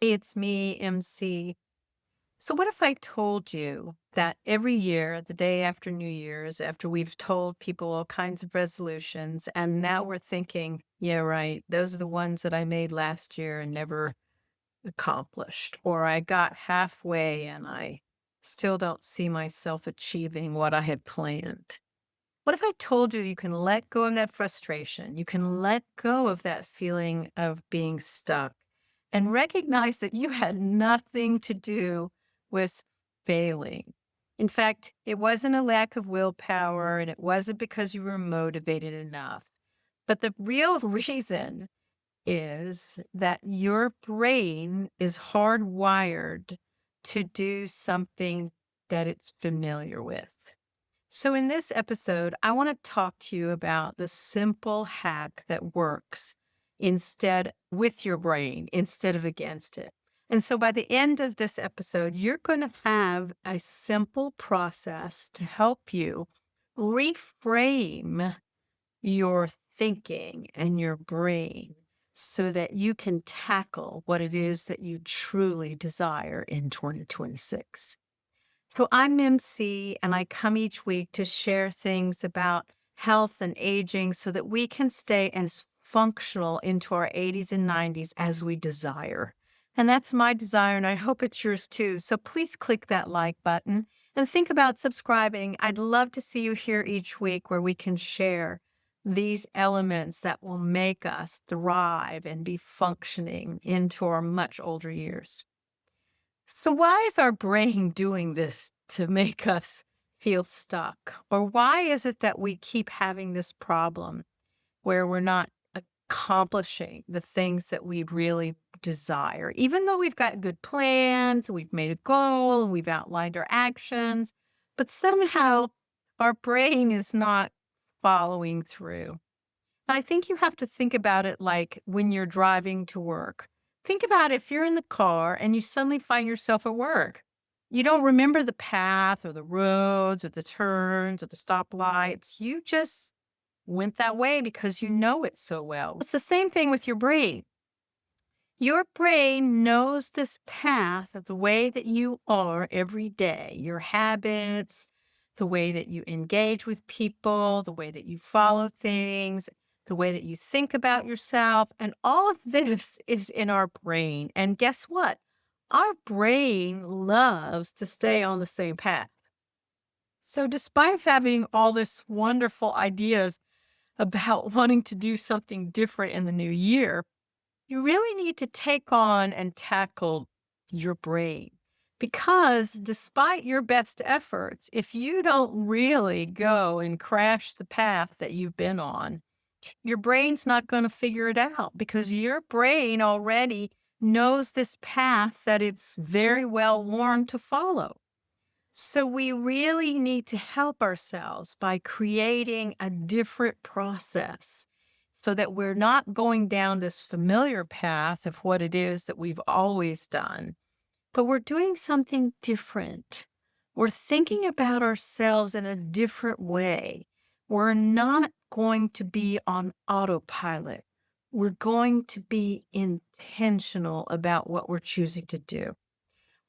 Hey, it's me, MC. So, what if I told you that every year, the day after New Year's, after we've told people all kinds of resolutions, and now we're thinking, yeah, right, those are the ones that I made last year and never accomplished, or I got halfway and I still don't see myself achieving what I had planned? What if I told you you can let go of that frustration? You can let go of that feeling of being stuck and recognize that you had nothing to do with failing. In fact, it wasn't a lack of willpower and it wasn't because you were motivated enough. But the real reason is that your brain is hardwired to do something that it's familiar with. So, in this episode, I want to talk to you about the simple hack that works instead with your brain instead of against it. And so, by the end of this episode, you're going to have a simple process to help you reframe your thinking and your brain so that you can tackle what it is that you truly desire in 2026. So I'm MC and I come each week to share things about health and aging so that we can stay as functional into our 80s and 90s as we desire. And that's my desire, and I hope it's yours too. So please click that like button and think about subscribing. I'd love to see you here each week where we can share these elements that will make us thrive and be functioning into our much older years. So, why is our brain doing this to make us feel stuck? Or why is it that we keep having this problem where we're not accomplishing the things that we really desire? Even though we've got good plans, we've made a goal, and we've outlined our actions, but somehow our brain is not following through. I think you have to think about it like when you're driving to work. Think about if you're in the car and you suddenly find yourself at work. You don't remember the path or the roads or the turns or the stoplights. You just went that way because you know it so well. It's the same thing with your brain. Your brain knows this path of the way that you are every day, your habits, the way that you engage with people, the way that you follow things, the way that you think about yourself. And all of this is in our brain. And guess what? Our brain loves to stay on the same path. So, despite having all this wonderful ideas about wanting to do something different in the new year, you really need to take on and tackle your brain because despite your best efforts, if you don't really go and crash the path that you've been on, your brain's not going to figure it out because your brain already knows this path that it's very well worn to follow. So we really need to help ourselves by creating a different process so that we're not going down this familiar path of what it is that we've always done, but we're doing something different. We're thinking about ourselves in a different way. We're not going to be on autopilot. We're going to be intentional about what we're choosing to do.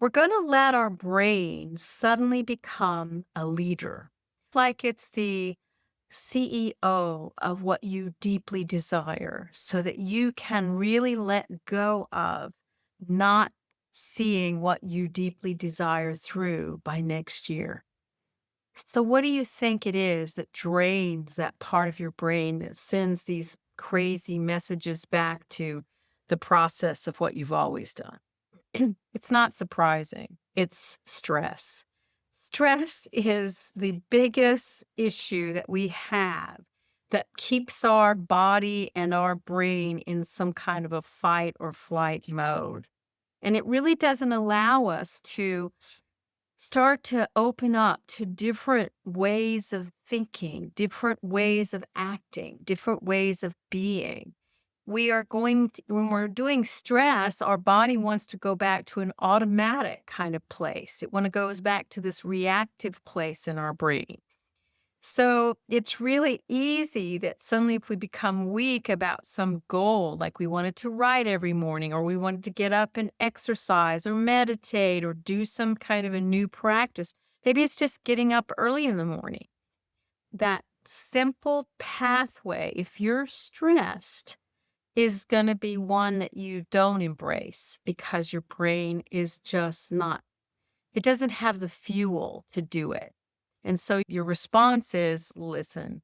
We're going to let our brain suddenly become a leader, like it's the CEO of what you deeply desire, so that you can really let go of not seeing what you deeply desire through by next year. So, what do you think it is that drains that part of your brain that sends these crazy messages back to the process of what you've always done? It's not surprising. It's stress. Stress is the biggest issue that we have that keeps our body and our brain in some kind of a fight or flight mode. And it really doesn't allow us to start to open up to different ways of thinking, different ways of acting, different ways of being. We are going to, when we're doing stress, our body wants to go back to an automatic kind of place. It goes back to this reactive place in our brain. So it's really easy that suddenly, if we become weak about some goal, like we wanted to write every morning, or we wanted to get up and exercise, or meditate, or do some kind of a new practice, maybe it's just getting up early in the morning. That simple pathway, if you're stressed, is going to be one that you don't embrace because your brain is just not, it doesn't have the fuel to do it. And so your response is, listen,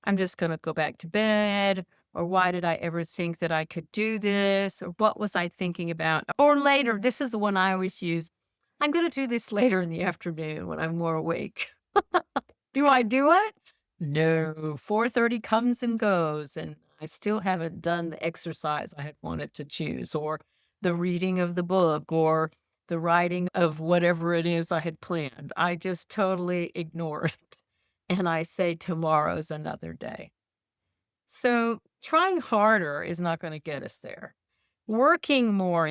I'm just going to go back to bed. Or why did I ever think that I could do this? Or what was I thinking about? Or later, this is the one I always use. I'm going to do this later in the afternoon when I'm more awake. Do I do it? No. 4:30 comes and goes, and I still haven't done the exercise I had wanted to choose, or the reading of the book, or the writing of whatever it is I had planned. I just totally ignore it. And I say tomorrow's another day. So trying harder is not going to get us there. Working more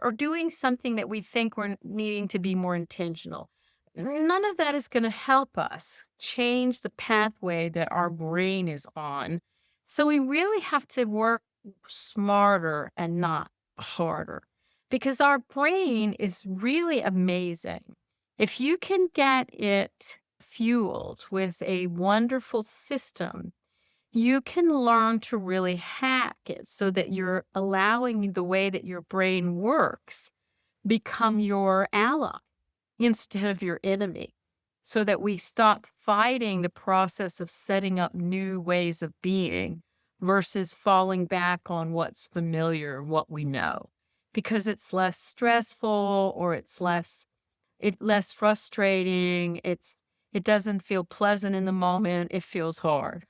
or doing something that we think we're needing to be more intentional. None of that is going to help us change the pathway that our brain is on. So we really have to work smarter and not harder, because our brain is really amazing. If you can get it fueled with a wonderful system, you can learn to really hack it so that you're allowing the way that your brain works become your ally instead of your enemy, so that we stop fighting the process of setting up new ways of being versus falling back on what's familiar, what we know, because it's less stressful, or it's less frustrating. It doesn't feel pleasant in the moment. It feels hard.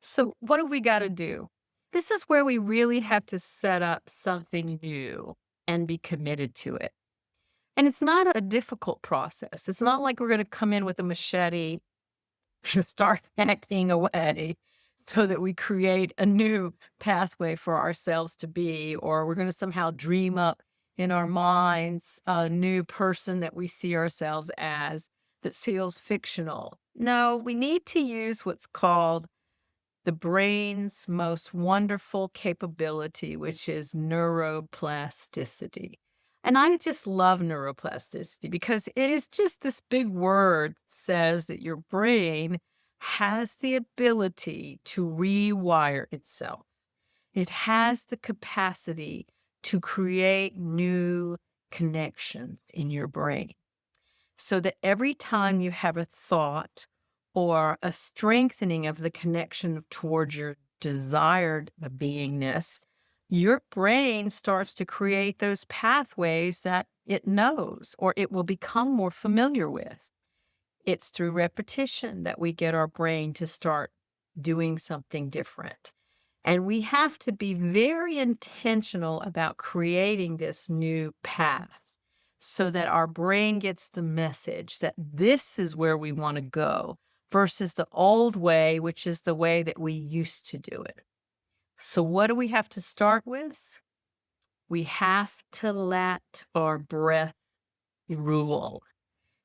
So what have we got to do? This is where we really have to set up something new and be committed to it. And it's not a difficult process. It's not like we're going to come in with a machete and start hacking away so that we create a new pathway for ourselves to be, or we're going to somehow dream up in our minds a new person that we see ourselves as that feels fictional. No, we need to use what's called the brain's most wonderful capability, which is neuroplasticity. And I just love neuroplasticity because it is just this big word that says that your brain has the ability to rewire itself. It has the capacity to create new connections in your brain, so that every time you have a thought or a strengthening of the connection towards your desired beingness, your brain starts to create those pathways that it knows or it will become more familiar with. It's through repetition that we get our brain to start doing something different. And we have to be very intentional about creating this new path so that our brain gets the message that this is where we want to go versus the old way, which is the way that we used to do it. So, what do we have to start with? We have to let our breath rule.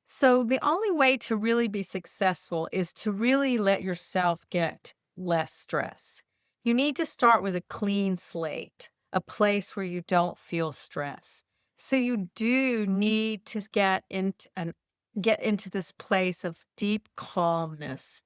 So the only way to really be successful is to really let yourself get less stress. You need to start with a clean slate, a place where you don't feel stress. So you do need to get into this place of deep calmness,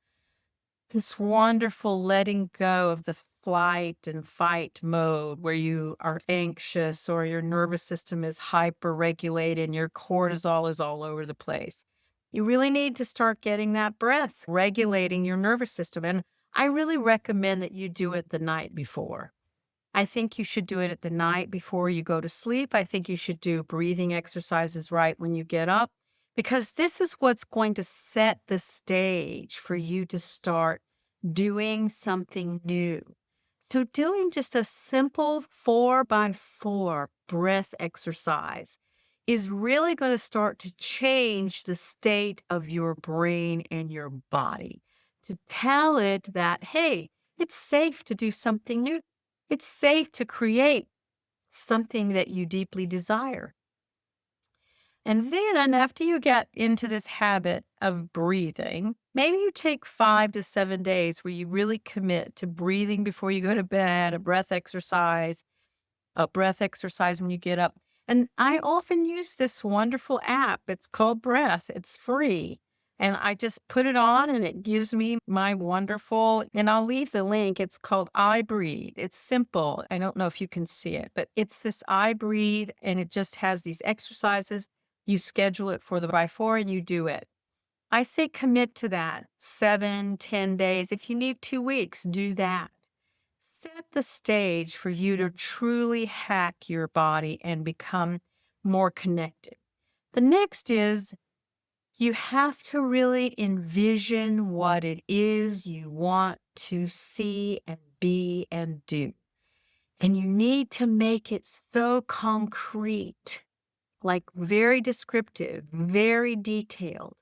this wonderful letting go of the flight and fight mode where you are anxious or your nervous system is hyper regulated and your cortisol is all over the place. You really need to start getting that breath, regulating your nervous system. And I really recommend that you do it the night before. I think you should do it at the night before you go to sleep. I think you should do breathing exercises right when you get up, because this is what's going to set the stage for you to start doing something new. So, doing just a simple 4x4 breath exercise is really going to start to change the state of your brain and your body, to tell it that, hey, it's safe to do something new. It's safe to create something that you deeply desire. And then after you get into this habit of breathing, maybe you take 5 to 7 days where you really commit to breathing before you go to bed, a breath exercise when you get up. And I often use this wonderful app. It's called Breath. It's free. And I just put it on and it gives me my wonderful, and I'll leave the link. It's called I Breathe. It's simple. I don't know if you can see it, but it's this I Breathe and it just has these exercises. You schedule it for the before and you do it. I say commit to that 7, 10 days. If you need 2 weeks, do that. Set the stage for you to truly hack your body and become more connected. The next is you have to really envision what it is you want to see and be and do. And you need to make it so concrete, like very descriptive, very detailed,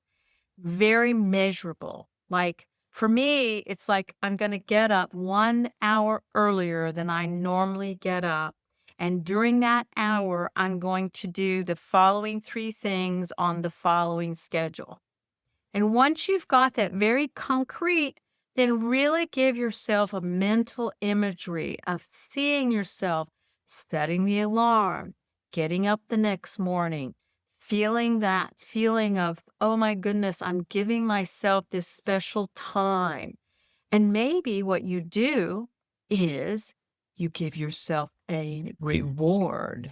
very measurable. Like for me, it's like I'm going to get up 1 hour earlier than I normally get up. And during that hour, I'm going to do the following 3 things on the following schedule. And once you've got that very concrete, then really give yourself a mental imagery of seeing yourself setting the alarm, getting up the next morning, feeling that feeling of, oh my goodness, I'm giving myself this special time. And maybe what you do is you give yourself a reward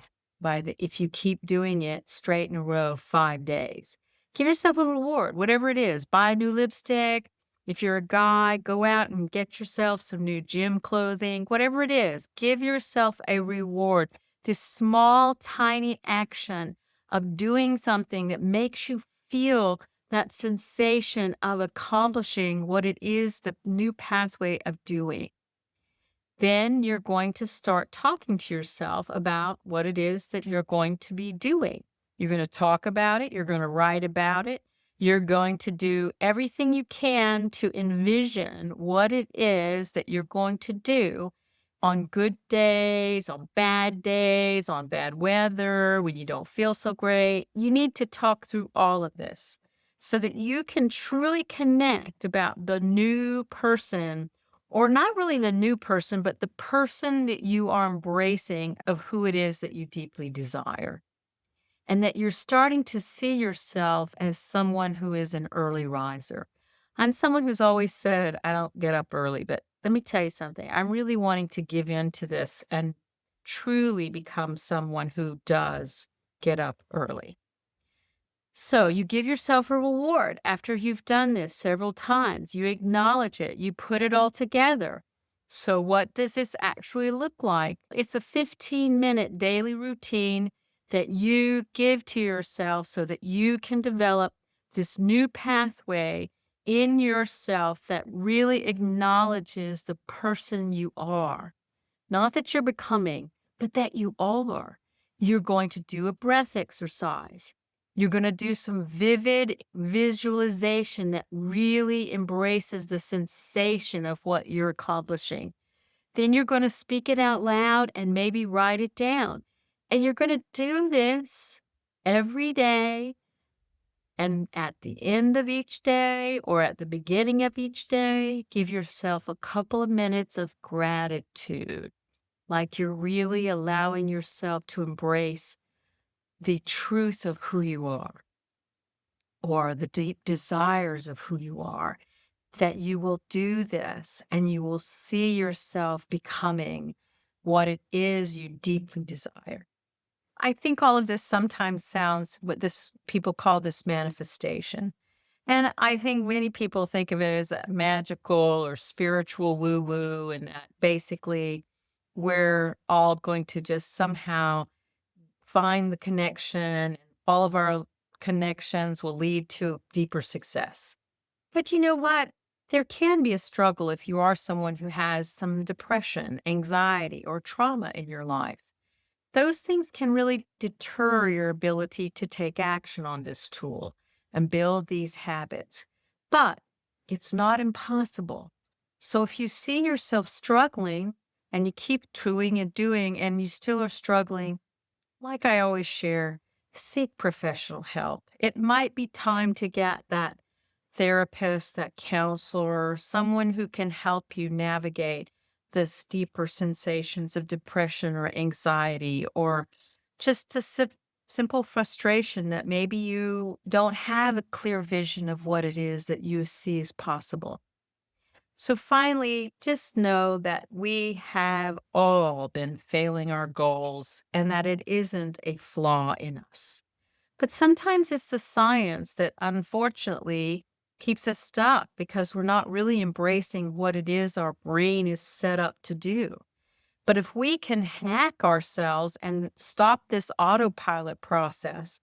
if you keep doing it straight in a row 5 days. Give yourself a reward, whatever it is. Buy a new lipstick. If you're a guy, go out and get yourself some new gym clothing, whatever it is. Give yourself a reward. This small, tiny action of doing something that makes you feel that sensation of accomplishing what it is, the new pathway of doing. Then you're going to start talking to yourself about what it is that you're going to be doing. You're going to talk about it. You're going to write about it. You're going to do everything you can to envision what it is that you're going to do on good days, on bad weather, when you don't feel so great. You need to talk through all of this so that you can truly connect about the new person, or not really the new person, but the person that you are embracing of who it is that you deeply desire. And that you're starting to see yourself as someone who is an early riser. I'm someone who's always said, I don't get up early, but let me tell you something. I'm really wanting to give in to this and truly become someone who does get up early. So you give yourself a reward after you've done this several times. You acknowledge it, you put it all together. So, what does this actually look like? It's a 15-minute daily routine that you give to yourself so that you can develop this new pathway in yourself that really acknowledges the person you are. Not that you're becoming, but that you are. You're going to do a breath exercise. You're going to do some vivid visualization that really embraces the sensation of what you're accomplishing. Then you're going to speak it out loud and maybe write it down. And you're going to do this every day. And at the end of each day or at the beginning of each day, give yourself a couple of minutes of gratitude. Like you're really allowing yourself to embrace the truth of who you are or the deep desires of who you are, that you will do this and you will see yourself becoming what it is you deeply desire. I think all of this sometimes sounds what this people call this manifestation. And I think many people think of it as a magical or spiritual woo woo, and that basically we're all going to just somehow find the connection, and all of our connections will lead to deeper success. But you know what? There can be a struggle if you are someone who has some depression, anxiety, or trauma in your life. Those things can really deter your ability to take action on this tool and build these habits. But it's not impossible. So if you see yourself struggling and you keep doing and doing and you still are struggling, like I always share, seek professional help. It might be time to get that therapist, that counselor, someone who can help you navigate this deeper sensations of depression or anxiety, or just a simple frustration that maybe you don't have a clear vision of what it is that you see as possible. So finally, just know that we have all been failing our goals and that it isn't a flaw in us. But sometimes it's the science that unfortunately keeps us stuck because we're not really embracing what it is our brain is set up to do. But if we can hack ourselves and stop this autopilot process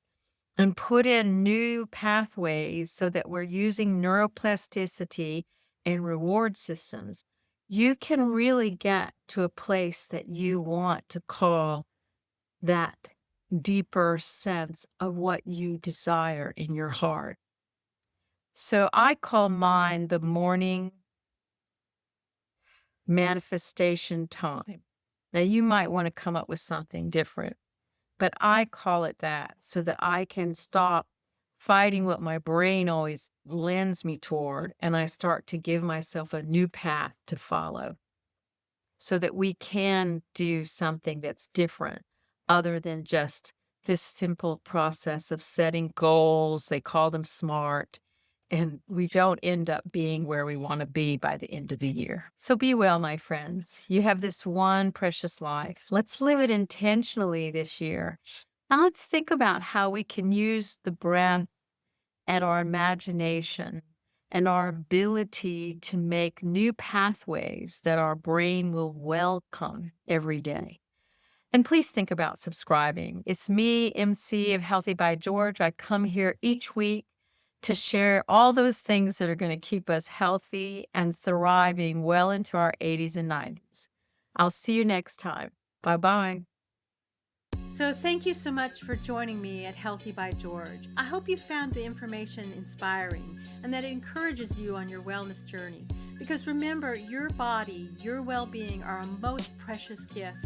and put in new pathways so that we're using neuroplasticity and reward systems, you can really get to a place that you want to call that deeper sense of what you desire in your heart. So I call mine the morning manifestation time. Now, you might want to come up with something different, but I call it that so that I can stop fighting what my brain always lends me toward, and I start to give myself a new path to follow so that we can do something that's different other than just this simple process of setting goals. They call them SMART, and we don't end up being where we want to be by the end of the year. So be well, my friends. You have this one precious life. Let's live it intentionally this year. Now let's think about how we can use the breath and our imagination and our ability to make new pathways that our brain will welcome every day. And please think about subscribing. It's me, MC of Healthy by George. I come here each week to share all those things that are going to keep us healthy and thriving well into our 80s and 90s. I'll see you next time. Bye-bye. So thank you so much for joining me at Healthy by George. I hope you found the information inspiring and that it encourages you on your wellness journey. Because remember, your body, your well-being are a most precious gift,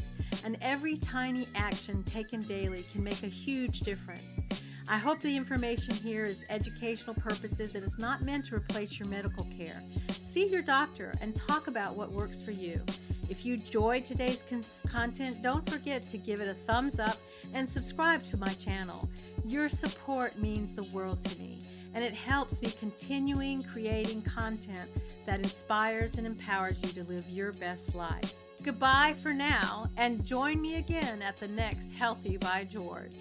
and every tiny action taken daily can make a huge difference. I hope the information here is educational purposes and is not meant to replace your medical care. See your doctor and talk about what works for you. If you enjoyed today's content, don't forget to give it a thumbs up and subscribe to my channel. Your support means the world to me, and it helps me continuing creating content that inspires and empowers you to live your best life. Goodbye for now, and join me again at the next Healthy by George.